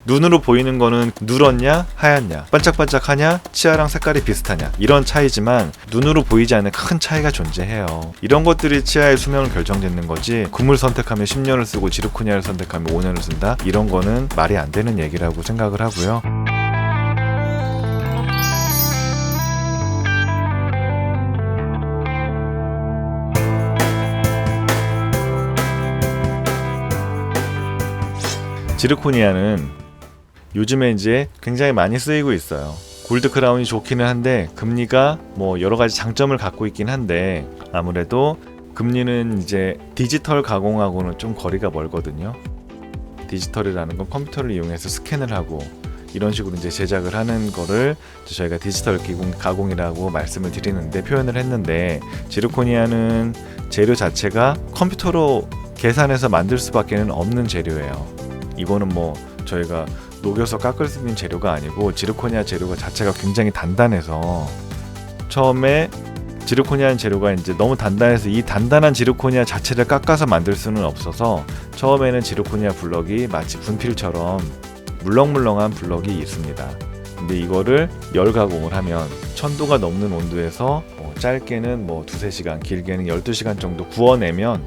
눈으로 보이는 거는 누렇냐 하얗냐, 반짝반짝하냐, 치아랑 색깔이 비슷하냐, 이런 차이지만 눈으로 보이지 않는 큰 차이가 존재해요. 이런 것들이 치아의 수명을 결정짓는 거지, 금을 선택하면 10년을 쓰고 지르코니아를 선택하면 5년을 쓴다, 이런 거는 말이 안 되는 얘기라고 생각을 하고요. 지르코니아는 요즘에 이제 굉장히 많이 쓰이고 있어요. 골드 크라운이 좋기는 한데 금리가 뭐 여러 가지 장점을 갖고 있긴 한데, 아무래도 금리는 이제 디지털 가공하고는 좀 거리가 멀거든요. 디지털이라는 건 컴퓨터를 이용해서 스캔을 하고 이런 식으로 이제 제작을 하는 거를 저희가 디지털 가공이라고 말씀을 드리는데, 표현을 했는데, 지르코니아는 재료 자체가 컴퓨터로 계산해서 만들 수밖에는 없는 재료예요. 이거는 뭐 저희가 녹여서 깎을 수 있는 재료가 아니고, 지르코니아 재료가 자체가 굉장히 단단해서, 처음에 지르코니아 재료가 이제 너무 단단해서 이 단단한 지르코니아 자체를 깎아서 만들 수는 없어서, 처음에는 지르코니아 블럭이 마치 분필처럼 물렁물렁한 블럭이 있습니다. 근데 이거를 열 가공을 하면 1000도가 넘는 온도에서 짧게는 2-3시간, 길게는 12시간 정도 구워내면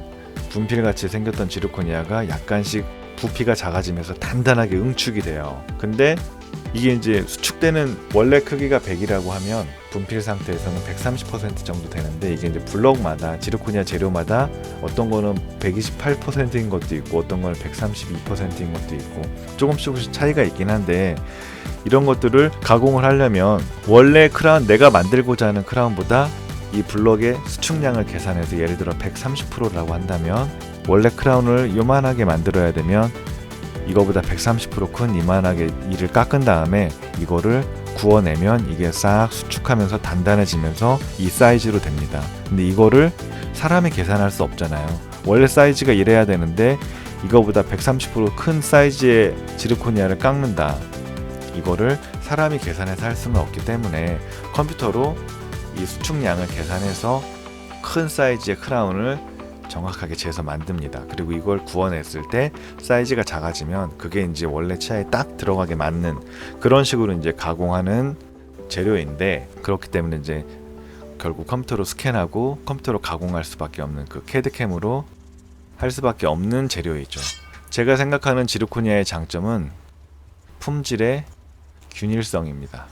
분필같이 생겼던 지르코니아가 약간씩 부피가 작아지면서 단단하게 응축이 돼요. 근데 이게 이제 수축되는 원래 크기가 100이라고 하면 분필 상태에서는 130% 정도 되는데, 이게 이제 블럭마다, 지르코니아 재료마다 어떤 거는 128%인 것도 있고 어떤 거는 132%인 것도 있고 조금씩 차이가 있긴 한데, 이런 것들을 가공을 하려면 원래 크라운, 내가 만들고자 하는 크라운보다 이 블럭의 수축량을 계산해서 예를 들어 130%라고 한다면, 원래 크라운을 요만하게 만들어야 되면 이거보다 130% 큰 이만하게 이를 깎은 다음에 이거를 구워내면 이게 싹 수축하면서 단단해지면서 이 사이즈로 됩니다. 근데 이거를 사람이 계산할 수 없잖아요. 원래 사이즈가 이래야 되는데 이거보다 130% 큰 사이즈의 지르코니아를 깎는다, 이거를 사람이 계산해서 할 수는 없기 때문에 컴퓨터로 이 수축량을 계산해서 큰 사이즈의 크라운을 정확하게 재서 만듭니다. 그리고 이걸 구워냈을 때 사이즈가 작아지면 그게 이제 원래 치아에 딱 들어가게 맞는 그런 식으로 이제 가공하는 재료인데, 그렇기 때문에 이제 결국 컴퓨터로 스캔하고 컴퓨터로 가공할 수밖에 없는, 그 캐드캠으로 할 수밖에 없는 재료이죠. 제가 생각하는 지르코니아의 장점은 품질의 균일성입니다.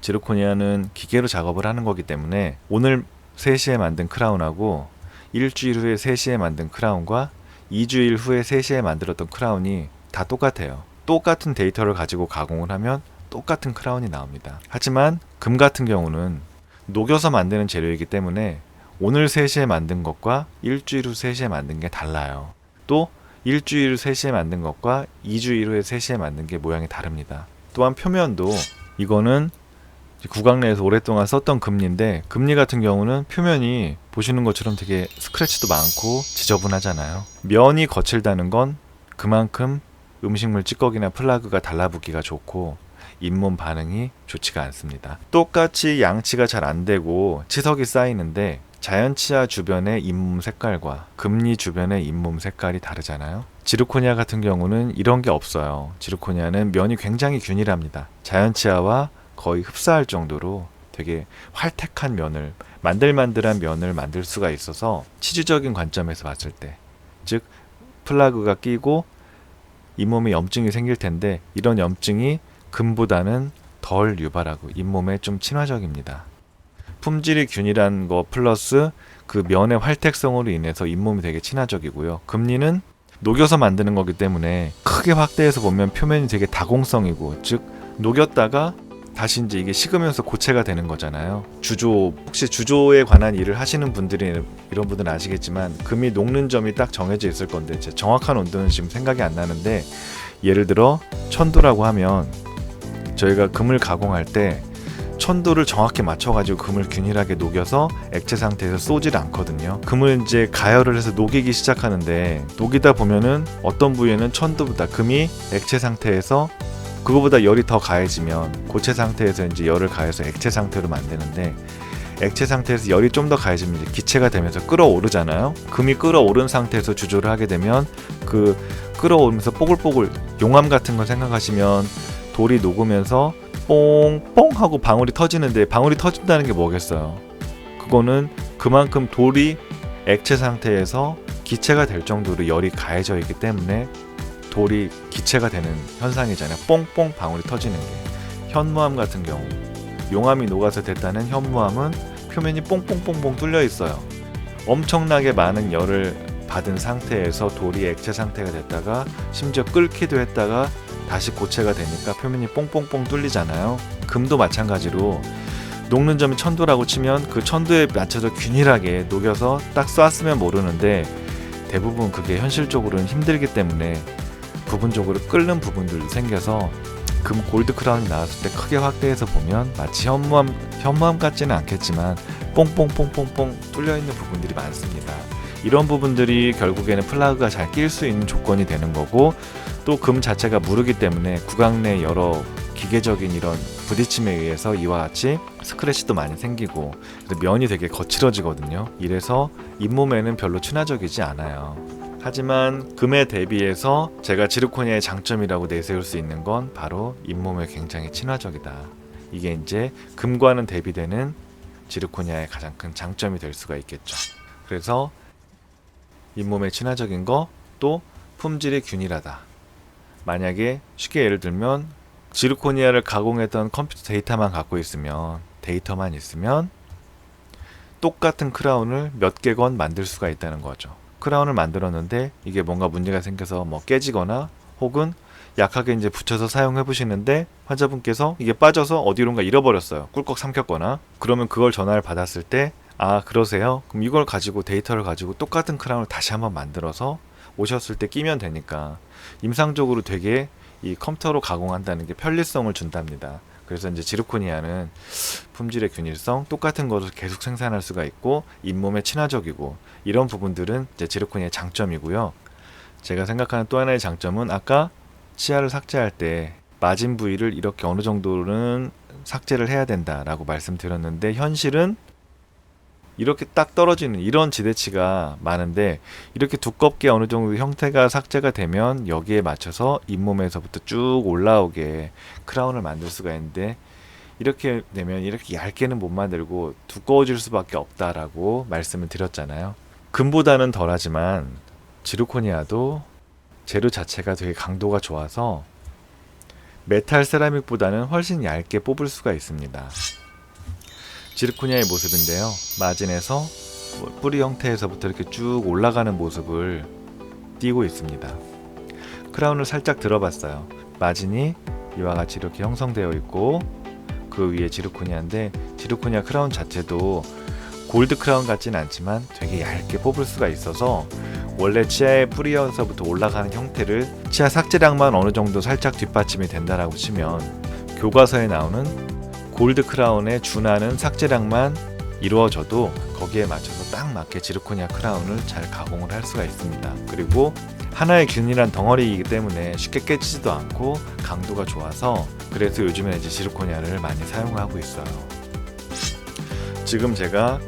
지르코니아는 기계로 작업을 하는 거기 때문에 오늘 3시에 만든 크라운하고 일주일 후에 3시에 만든 크라운과 2주일 후에 3시에 만들었던 크라운이 다 똑같아요. 똑같은 데이터를 가지고 가공을 하면 똑같은 크라운이 나옵니다. 하지만 금 같은 경우는 녹여서 만드는 재료이기 때문에 오늘 3시에 만든 것과 일주일 후 3시에 만든 게 달라요. 또 일주일 후 3시에 만든 것과 2주일 후에 3시에 만든 게 모양이 다릅니다. 또한 표면도, 이거는 구강 내에서 오랫동안 썼던 금리인데, 금리 같은 경우는 표면이 보시는 것처럼 되게 스크래치도 많고 지저분하잖아요. 면이 거칠다는 건 그만큼 음식물 찌꺼기나 플라그가 달라붙기가 좋고 잇몸 반응이 좋지가 않습니다. 똑같이 양치가 잘 안 되고 치석이 쌓이는데, 자연치아 주변의 잇몸 색깔과 금리 주변의 잇몸 색깔이 다르잖아요. 지르코니아 같은 경우는 이런 게 없어요. 지르코니아는 면이 굉장히 균일합니다. 자연치아와 거의 흡사할 정도로 되게 활택한 면을, 만들만들한 면을 만들 수가 있어서, 치주적인 관점에서 봤을 때, 즉 플라그가 끼고 잇몸에 염증이 생길 텐데 이런 염증이 금보다는 덜 유발하고 잇몸에 좀 친화적입니다. 품질이 균일한 거 플러스 그 면의 활택성으로 인해서 잇몸이 되게 친화적이고요. 금리는 녹여서 만드는 거기 때문에 크게 확대해서 보면 표면이 되게 다공성이고, 즉 녹였다가 다시 이제 이게 식으면서 고체가 되는 거잖아요. 주조, 혹시 주조에 관한 일을 하시는 분들이, 이런 분들은 아시겠지만 금이 녹는 점이 딱 정해져 있을 건데, 제 정확한 온도는 지금 생각이 안 나는데, 예를 들어 1000도라고 하면 저희가 금을 가공할 때 1000도를 정확히 맞춰가지고 금을 균일하게 녹여서 액체 상태에서 쏘질 않거든요. 금을 이제 가열을 해서 녹이기 시작하는데, 녹이다 보면은 어떤 부위에는 1000도보다 금이 액체 상태에서 그거보다 열이 더 가해지면 고체 상태에서 이제 열을 가해서 액체 상태로 만드는데, 액체 상태에서 열이 좀 더 가해지면 이제 기체가 되면서 끌어오르잖아요. 금이 끌어오른 상태에서 주조를 하게 되면 그 끌어오르면서 뽀글뽀글 용암 같은 거 생각하시면 돌이 녹으면서 뽕뽕 하고 방울이 터지는데, 방울이 터진다는 게 뭐겠어요? 그거는 그만큼 돌이 액체 상태에서 기체가 될 정도로 열이 가해져 있기 때문에 돌이 기체가 되는 현상이잖아요. 뽕뽕 방울이 터지는 게. 현무암 같은 경우 용암이 녹아서 됐다는 현무암은 표면이 뽕뽕뽕뽕 뚫려 있어요. 엄청나게 많은 열을 받은 상태에서 돌이 액체 상태가 됐다가 심지어 끓기도 했다가 다시 고체가 되니까 표면이 뽕뽕뽕 뚫리잖아요. 금도 마찬가지로 녹는 점이 천도라고 치면 그 천도에 맞춰서 균일하게 녹여서 딱 쐈으면 모르는데, 대부분 그게 현실적으로는 힘들기 때문에 부분적으로 끓는 부분들도 생겨서 금 골드 크라운이 나왔을 때 크게 확대해서 보면 마치 현무암 같지는 않겠지만 뽕뽕뽕뽕뽕 뚫려 있는 부분들이 많습니다. 이런 부분들이 결국에는 플라그가 잘 낄 수 있는 조건이 되는 거고, 또 금 자체가 무르기 때문에 구강 내 여러 기계적인 이런 부딪힘에 의해서 이와 같이 스크래치도 많이 생기고 면이 되게 거칠어지거든요. 이래서 잇몸에는 별로 친화적이지 않아요. 하지만 금에 대비해서 제가 지르코니아의 장점이라고 내세울 수 있는 건 바로 잇몸에 굉장히 친화적이다. 이게 이제 금과는 대비되는 지르코니아의 가장 큰 장점이 될 수가 있겠죠. 그래서 잇몸에 친화적인 거, 또 품질이 균일하다. 만약에 쉽게 예를 들면 지르코니아를 가공했던 컴퓨터 데이터만 있으면 똑같은 크라운을 몇 개건 만들 수가 있다는 거죠. 크라운을 만들었는데 이게 뭔가 문제가 생겨서 뭐 깨지거나 혹은 약하게 이제 붙여서 사용해 보시는데 환자분께서 이게 빠져서 어디론가 잃어버렸어요. 꿀꺽 삼켰거나. 그러면 그걸 전화를 받았을 때, 아 그러세요? 그럼 이걸 가지고, 데이터를 가지고 똑같은 크라운을 다시 한번 만들어서 오셨을 때 끼면 되니까 임상적으로 되게 이 컴퓨터로 가공한다는 게 편리성을 준답니다. 그래서 이제 지르코니아는 품질의 균일성, 똑같은 것을 계속 생산할 수가 있고 잇몸에 친화적이고, 이런 부분들은 이제 지르코니아의 장점이고요. 제가 생각하는 또 하나의 장점은 아까 치아를 삭제할 때 마진 부위를 이렇게 어느 정도는 삭제를 해야 된다라고 말씀드렸는데, 현실은 이렇게 딱 떨어지는 이런 지대치가 많은데, 이렇게 두껍게 어느 정도 형태가 삭제가 되면 여기에 맞춰서 잇몸에서부터 쭉 올라오게 크라운을 만들 수가 있는데, 이렇게 되면 이렇게 얇게는 못 만들고 두꺼워질 수밖에 없다라고 말씀을 드렸잖아요. 금보다는 덜하지만 지르코니아도 재료 자체가 되게 강도가 좋아서 메탈 세라믹보다는 훨씬 얇게 뽑을 수가 있습니다. 지르코니아의 모습인데요. 마진에서 뿌리 형태에서부터 이렇게 쭉 올라가는 모습을 띄고 있습니다. 크라운을 살짝 들어봤어요. 마진이 이와 같이 이렇게 형성되어 있고 그 위에 지르코니아인데, 지르코니아 크라운 자체도 골드 크라운 같지는 않지만 되게 얇게 뽑을 수가 있어서 원래 치아의 뿌리에서부터 올라가는 형태를 치아 삭제량만 어느 정도 살짝 뒷받침이 된다라고 치면 교과서에 나오는 골드 크라운에 준하는 삭제량만 이루어져도 거기에 맞춰서 딱 맞게 지르코니아 크라운을 잘 가공을 할 수가 있습니다. 그리고 하나의 균일한 덩어리이기 때문에 쉽게 깨지지도 않고 강도가 좋아서, 그래서 요즘에 이제 지르코니아를 많이 사용하고 있어요. 지금 제가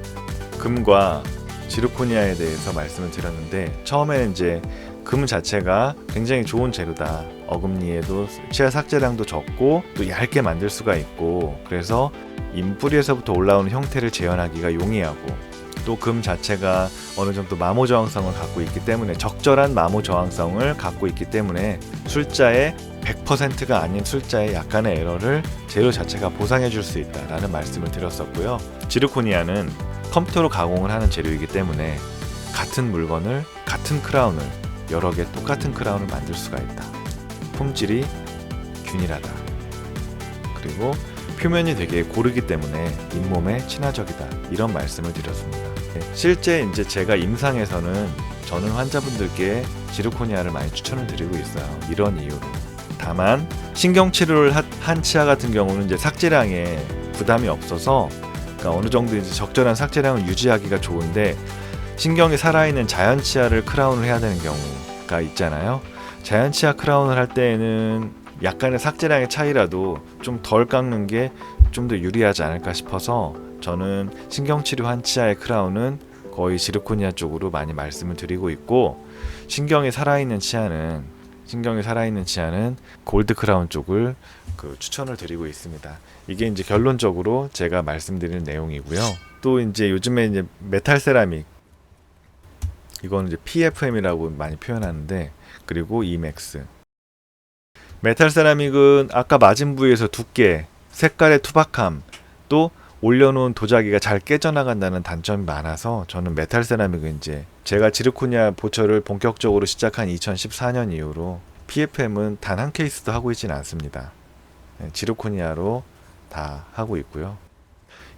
금과 지르코니아에 대해서 말씀을 드렸는데, 처음에는 이제 금 자체가 굉장히 좋은 재료다. 어금니에도 치아 삭제량도 적고 또 얇게 만들 수가 있고, 그래서 잇뿌리에서부터 올라오는 형태를 재현하기가 용이하고, 또 금 자체가 어느 정도 마모 저항성을 갖고 있기 때문에, 적절한 마모 저항성을 갖고 있기 때문에 술자의 100%가 아닌 술자의 약간의 에러를 재료 자체가 보상해 줄 수 있다라는 말씀을 드렸었고요. 지르코니아는 컴퓨터로 가공을 하는 재료이기 때문에 같은 물건을, 같은 크라운을 여러 개 똑같은 크라운을 만들 수가 있다. 품질이 균일하다. 그리고 표면이 되게 고르기 때문에 잇몸에 친화적이다. 이런 말씀을 드렸습니다. 실제 이제 제가 임상에서는 저는 환자분들께 지르코니아를 많이 추천을 드리고 있어요. 이런 이유로. 다만 신경치료를 한 치아 같은 경우는 이제 삭제량에 부담이 없어서, 그러니까 어느 정도 이제 적절한 삭제량을 유지하기가 좋은데, 신경이 살아있는 자연 치아를 크라운을 해야 되는 경우가 있잖아요. 자연 치아 크라운을 할 때에는 약간의 삭제량의 차이라도 좀 덜 깎는 게 좀 더 유리하지 않을까 싶어서 저는 신경치료한 치아의 크라운은 거의 지르코니아 쪽으로 많이 말씀을 드리고 있고, 신경이 살아있는 치아는 골드 크라운 쪽을 추천을 드리고 있습니다. 이게 이제 결론적으로 제가 말씀드릴 내용이고요. 또 이제 요즘에 이제 메탈 세라믹, 이거는 이제 PFM이라고 많이 표현하는데, 그리고 이맥스. 메탈 세라믹은 아까 맞은 부위에서 두께, 색깔의 투박함, 또 올려놓은 도자기가 잘 깨져나간다는 단점이 많아서 저는 메탈 세라믹은 이제 제가 지르코니아 보철을 본격적으로 시작한 2014년 이후로 PFM은 단 한 케이스도 하고 있지는 않습니다. 지르코니아로 다 하고 있고요.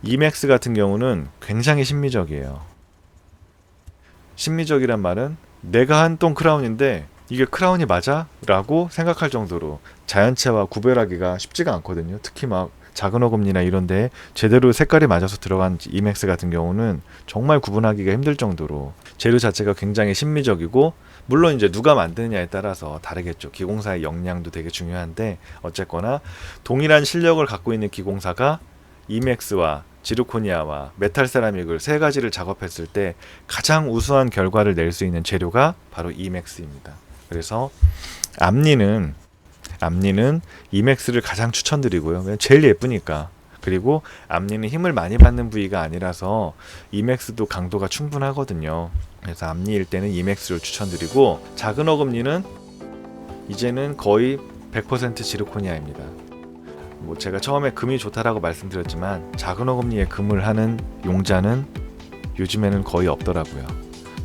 이맥스 같은 경우는 굉장히 심미적이에요. 심미적이란 말은 내가 한 똥 크라운인데 이게 크라운이 맞아? 라고 생각할 정도로 자연체와 구별하기가 쉽지가 않거든요. 특히 막 작은 어금니나 이런데 제대로 색깔이 맞아서 들어간 이맥스 같은 경우는 정말 구분하기가 힘들 정도로 재료 자체가 굉장히 심미적이고, 물론 이제 누가 만드느냐에 따라서 다르겠죠. 기공사의 역량도 되게 중요한데, 어쨌거나 동일한 실력을 갖고 있는 기공사가 이맥스와 지르코니아와 메탈 세라믹을 세 가지를 작업했을 때 가장 우수한 결과를 낼 수 있는 재료가 바로 이맥스입니다. 그래서 앞니는 이맥스를 가장 추천드리고요. 제일 예쁘니까. 그리고 앞니는 힘을 많이 받는 부위가 아니라서 이맥스도 강도가 충분하거든요. 그래서 앞니일 때는 이맥스를 추천드리고, 작은 어금니는 이제는 거의 100% 지르코니아입니다. 뭐 제가 처음에 금이 좋다라고 말씀드렸지만 작은 어금니에 금을 하는 용자는 요즘에는 거의 없더라고요.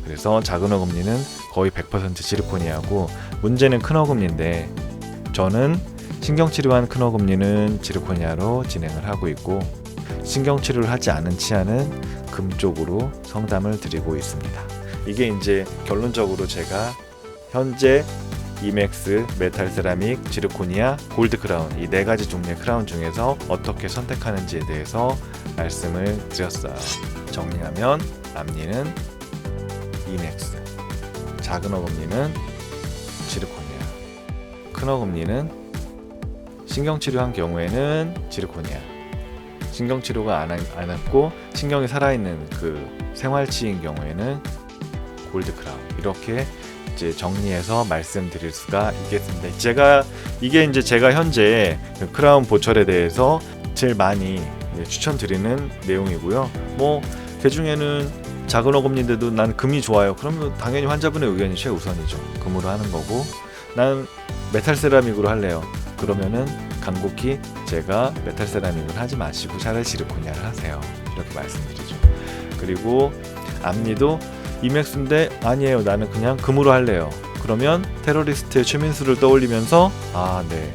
그래서 작은 어금니는 거의 100% 지르코니아고, 문제는 큰 어금니인데 저는 신경치료한 큰 어금니는 지르코니아로 진행을 하고 있고, 신경치료를 하지 않은 치아는 금 쪽으로 성담을 드리고 있습니다. 이게 이제 결론적으로 제가 현재 이맥스, 메탈 세라믹, 지르코니아, 골드 크라운, 이 네 가지 종류의 크라운 중에서 어떻게 선택하는지에 대해서 말씀을 드렸어요. 정리하면 앞니는 이맥스, 작은 어금니는 지르코니아, 큰 어금니는 신경치료한 경우에는 지르코니아, 신경치료가 안 했고 신경이 살아있는 생활치인 경우에는 골드 크라운, 이렇게 이제 정리해서 말씀드릴 수가 있겠습니다. 이게 제가 현재 크라운 보철에 대해서 제일 많이 추천드리는 내용이고요. 뭐 그중에는 작은 어금니인데도 난 금이 좋아요. 그러면 당연히 환자분의 의견이 최우선이죠. 금으로 하는 거고, 난 메탈 세라믹으로 할래요. 그러면은 간곡히 제가 메탈 세라믹을 하지 마시고 차라리 지르코니아를 하세요. 이렇게 말씀드리죠. 그리고 앞니도 이맥스인데 아니에요, 나는 그냥 금으로 할래요. 그러면 테러리스트의 최민수를 떠올리면서 네,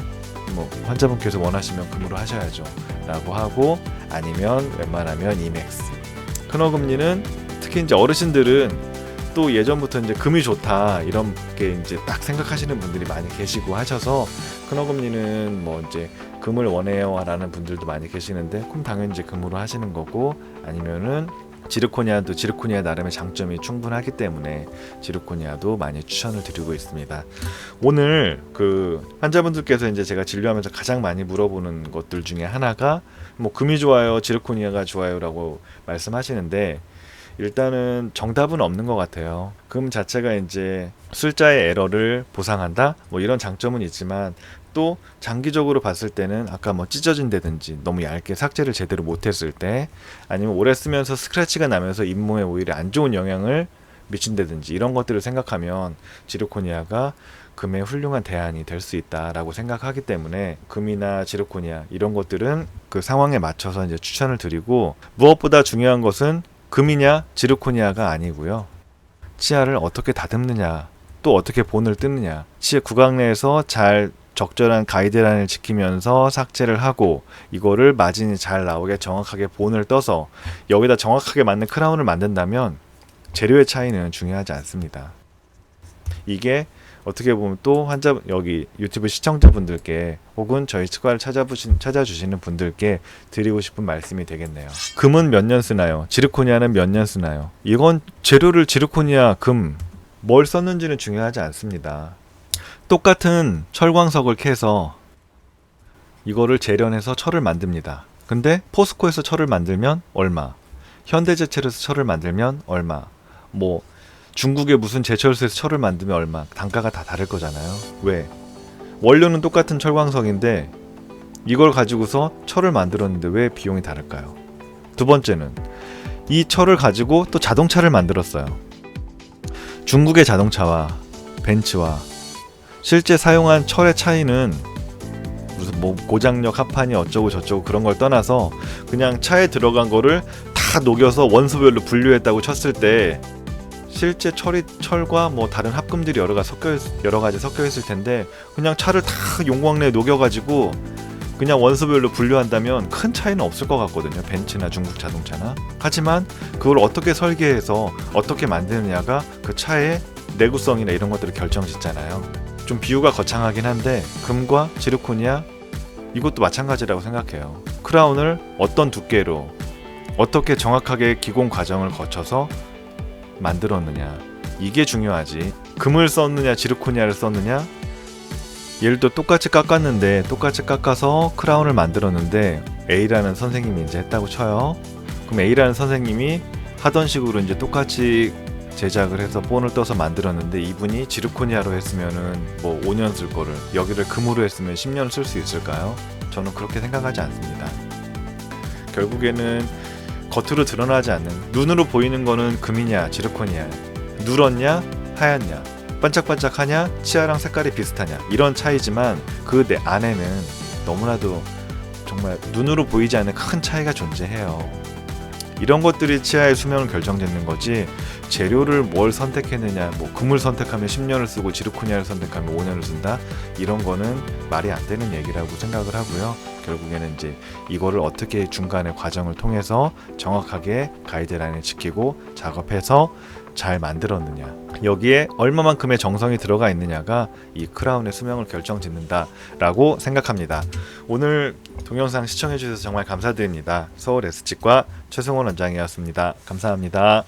뭐 환자분께서 원하시면 금으로 하셔야죠 라고 하고, 아니면 웬만하면 이맥스. 큰 어금니는 특히 이제 어르신들은 또 예전부터 이제 금이 좋다 이런 게 이제 딱 생각하시는 분들이 많이 계시고 하셔서, 큰 어금니는 뭐 이제 금을 원해요 라는 분들도 많이 계시는데, 그럼 당연히 이제 금으로 하시는 거고, 아니면은 지르코니아도 지르코니아 나름의 장점이 충분하기 때문에 지르코니아도 많이 추천을 드리고 있습니다. 오늘 환자분들께서 이제 제가 진료하면서 가장 많이 물어보는 것들 중에 하나가 뭐 금이 좋아요, 지르코니아가 좋아요라고 말씀하시는데, 일단은 정답은 없는 것 같아요. 금 자체가 이제 술자의 에러를 보상한다, 뭐 이런 장점은 있지만, 또 장기적으로 봤을 때는 아까 뭐 찢어진다든지 너무 얇게 삭제를 제대로 못했을 때, 아니면 오래 쓰면서 스크래치가 나면서 잇몸에 오히려 안 좋은 영향을 미친다든지 이런 것들을 생각하면 지르코니아가 금의 훌륭한 대안이 될 수 있다라고 생각하기 때문에, 금이나 지르코니아 이런 것들은 그 상황에 맞춰서 이제 추천을 드리고, 무엇보다 중요한 것은 금이냐 지르코니아가 아니고요. 치아를 어떻게 다듬느냐, 또 어떻게 본을 뜯느냐, 치아 구강 내에서 잘 적절한 가이드라인을 지키면서 삭제를 하고, 이거를 마진이 잘 나오게 정확하게 본을 떠서 여기다 정확하게 맞는 크라운을 만든다면 재료의 차이는 중요하지 않습니다. 이게 어떻게 보면 또 여기 유튜브 시청자분들께 혹은 저희 치과를 찾아주시는 분들께 드리고 싶은 말씀이 되겠네요. 금은 몇 년 쓰나요? 지르코니아는 몇 년 쓰나요? 이건 재료를 지르코니아, 금 뭘 썼는지는 중요하지 않습니다. 똑같은 철광석을 캐서 이거를 재련해서 철을 만듭니다. 근데 포스코에서 철을 만들면 얼마, 현대제철에서 철을 만들면 얼마, 뭐 중국의 무슨 제철소에서 철을 만들면 얼마, 단가가 다 다를 거잖아요. 왜? 원료는 똑같은 철광석인데 이걸 가지고서 철을 만들었는데 왜 비용이 다를까요? 두 번째는 이 철을 가지고 또 자동차를 만들었어요. 중국의 자동차와 벤츠와 실제 사용한 철의 차이는 무슨 뭐 고장력 합판이 어쩌고 저쩌고 그런 걸 떠나서 그냥 차에 들어간 거를 다 녹여서 원소별로 분류했다고 쳤을 때 실제 철과 뭐 다른 합금들이 여러 가지 섞여 있을 텐데 그냥 차를 다 용광로에 녹여가지고 그냥 원소별로 분류한다면 큰 차이는 없을 것 같거든요. 벤츠나 중국 자동차나. 하지만 그걸 어떻게 설계해서 어떻게 만드느냐가 그 차의 내구성이나 이런 것들을 결정짓잖아요. 좀 비유가 거창하긴 한데 금과 지르코니아 이것도 마찬가지라고 생각해요. 크라운을 어떤 두께로 어떻게 정확하게 기공 과정을 거쳐서 만들었느냐, 이게 중요하지. 금을 썼느냐 지르코니아를 썼느냐, 예를 들어 똑같이 깎았는데 똑같이 깎아서 크라운을 만들었는데 A라는 선생님이 이제 했다고 쳐요. 그럼 A라는 선생님이 하던 식으로 이제 똑같이 제작을 해서 본을 떠서 만들었는데 이분이 지르코니아로 했으면은 뭐 5년 쓸 거를 여기를 금으로 했으면 10년 쓸 수 있을까요? 저는 그렇게 생각하지 않습니다. 결국에는 겉으로 드러나지 않는, 눈으로 보이는 거는 금이냐 지르코니아, 누렇냐 하얗냐, 반짝반짝하냐 치아랑 색깔이 비슷하냐, 이런 차이지만 그 내 안에는 너무나도 정말 눈으로 보이지 않는 큰 차이가 존재해요. 이런 것들이 치아의 수명을 결정짓는 거지, 재료를 뭘 선택했느냐, 뭐 금을 선택하면 10년을 쓰고 지르코니아를 선택하면 5년을 쓴다, 이런 거는 말이 안 되는 얘기라고 생각을 하고요. 결국에는 이제 이거를 어떻게 중간의 과정을 통해서 정확하게 가이드라인을 지키고 작업해서 잘 만들었느냐, 여기에 얼마만큼의 정성이 들어가 있느냐가 이 크라운의 수명을 결정짓는다 라고 생각합니다. 오늘 동영상 시청해 주셔서 정말 감사드립니다. 서울 S치과 최승원 원장이었습니다. 감사합니다.